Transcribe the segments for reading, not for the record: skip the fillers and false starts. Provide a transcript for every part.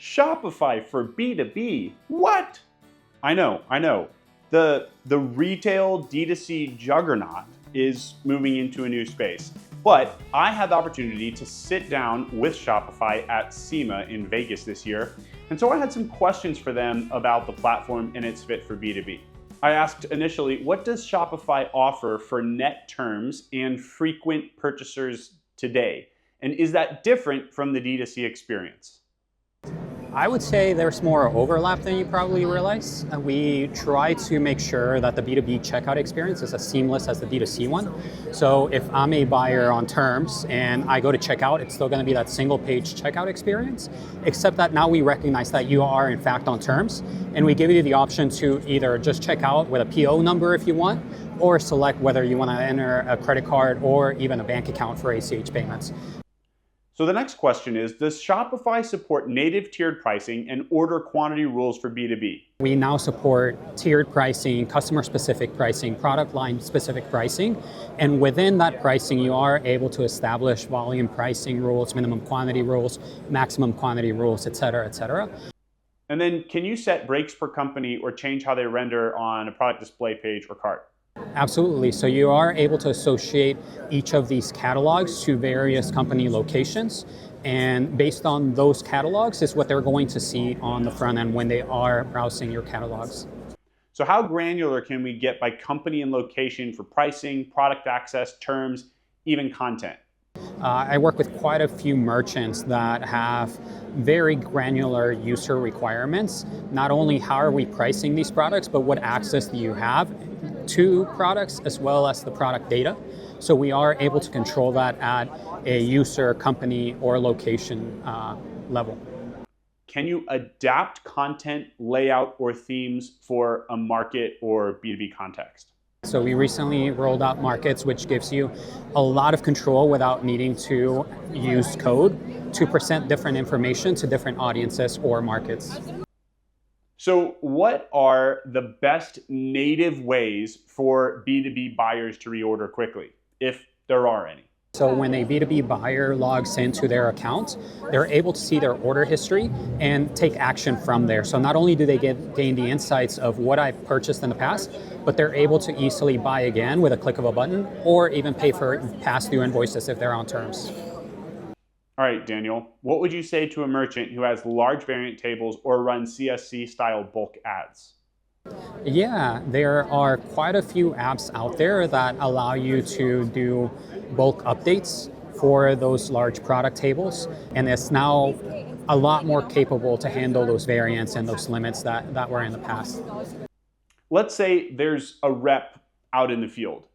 Shopify for B2B. What? I know. The retail D2C juggernaut is moving into a new space. But I had the opportunity to sit down with Shopify at SEMA in Vegas this year. And so I had some questions for them about the platform and its fit for B2B. I asked initially, what does Shopify offer for net terms and frequent purchasers today? And is that different from the D2C experience? I would say there's more overlap than you probably realize. We try to make sure that the B2B checkout experience is as seamless as the D2C one. So if I'm a buyer on terms and I go to checkout, it's still going to be that single page checkout experience, except that now we recognize that you are in fact on terms, and we give you the option to either just check out with a PO number if you want, or select whether you want to enter a credit card or even a bank account for ACH payments. So the next question is, does Shopify support native tiered pricing and order quantity rules for B2B? We now support tiered pricing, customer-specific pricing, product line-specific pricing, and within that pricing, you are able to establish volume pricing rules, minimum quantity rules, maximum quantity rules, et cetera, et cetera. And then can you set breaks per company or change how they render on a product display page or cart? Absolutely. So you are able to associate each of these catalogs to various company locations. And based on those catalogs is what they're going to see on the front end when they are browsing your catalogs. So how granular can we get by company and location for pricing, product access, terms, even content? I work with quite a few merchants that have very granular user requirements. Not only how are we pricing these products, but what access do you have to products as well as the product data. So we are able to control that at a user, company, or location level. Can you adapt content, layout, or themes for a market or B2B context? So we recently rolled out Markets, which gives you a lot of control without needing to use code to present different information to different audiences or markets. So what are the best native ways for B2B buyers to reorder quickly, if there are any? So when a B2B buyer logs into their account, they're able to see their order history and take action from there. So not only do they gain the insights of what I've purchased in the past, but they're able to easily buy again with a click of a button, or even pay for pass-through invoices if they're on terms. All right, Daniel, what would you say to a merchant who has large variant tables or runs CSC-style bulk ads? Yeah, there are quite a few apps out there that allow you to do bulk updates for those large product tables, and it's now a lot more capable to handle those variants and those limits that were in the past. Let's say there's a rep out in the field.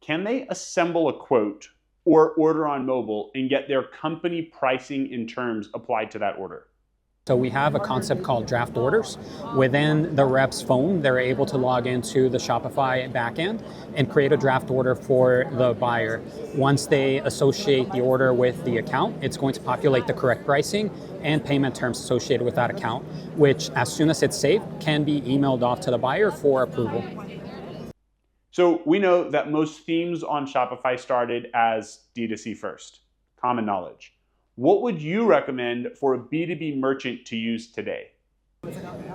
Can they assemble a quote or order on mobile and get their company pricing and terms applied to that order? So we have a concept called draft orders. Within the rep's phone, they're able to log into the Shopify backend and create a draft order for the buyer. Once they associate the order with the account, it's going to populate the correct pricing and payment terms associated with that account, which as soon as it's saved, can be emailed off to the buyer for approval. So we know that most themes on Shopify started as D2C first, common knowledge. What would you recommend for a B2B merchant to use today?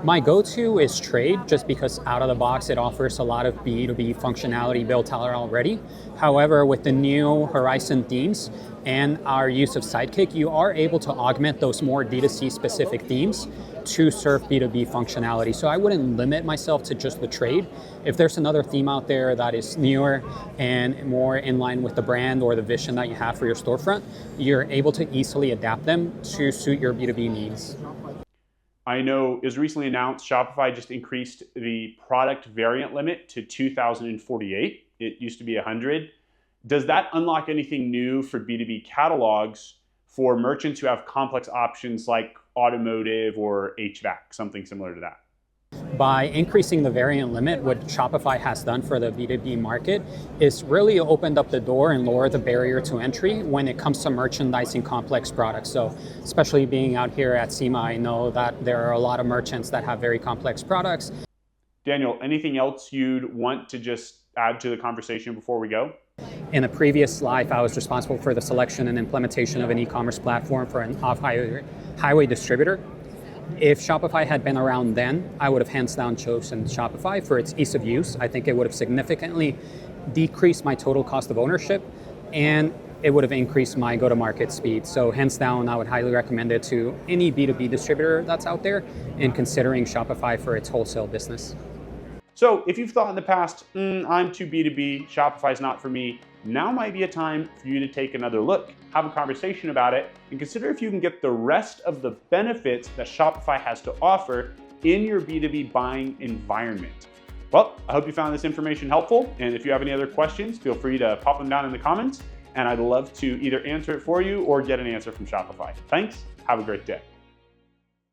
My go-to is Trade, just because out of the box it offers a lot of B2B functionality built out already. However, with the new Horizon themes and our use of Sidekick, you are able to augment those more D2C specific themes to serve B2B functionality. So I wouldn't limit myself to just the Trade. If there's another theme out there that is newer and more in line with the brand or the vision that you have for your storefront, you're able to easily adapt them to suit your B2B needs. I know it was recently announced Shopify just increased the product variant limit to 2,048. It used to be 100. Does that unlock anything new for B2B catalogs for merchants who have complex options like automotive or HVAC, something similar to that? By increasing the variant limit, what Shopify has done for the B2B market is really opened up the door and lowered the barrier to entry when it comes to merchandising complex products. So especially being out here at SEMA, I know that there are a lot of merchants that have very complex products. Daniel, anything else you'd want to just add to the conversation before we go? In a previous life, I was responsible for the selection and implementation of an e-commerce platform for an off-highway distributor. If Shopify had been around then, I would have hands down chosen Shopify for its ease of use. I think it would have significantly decreased my total cost of ownership, and it would have increased my go-to-market speed. So hands down, I would highly recommend it to any B2B distributor that's out there in considering Shopify for its wholesale business. So if you've thought in the past, I'm too B2B, Shopify's not for me, now might be a time for you to take another look, have a conversation about it, and consider if you can get the rest of the benefits that Shopify has to offer in your B2B buying environment. Well, I hope you found this information helpful, and if you have any other questions, feel free to pop them down in the comments, and I'd love to either answer it for you or get an answer from Shopify. Thanks, have a great day.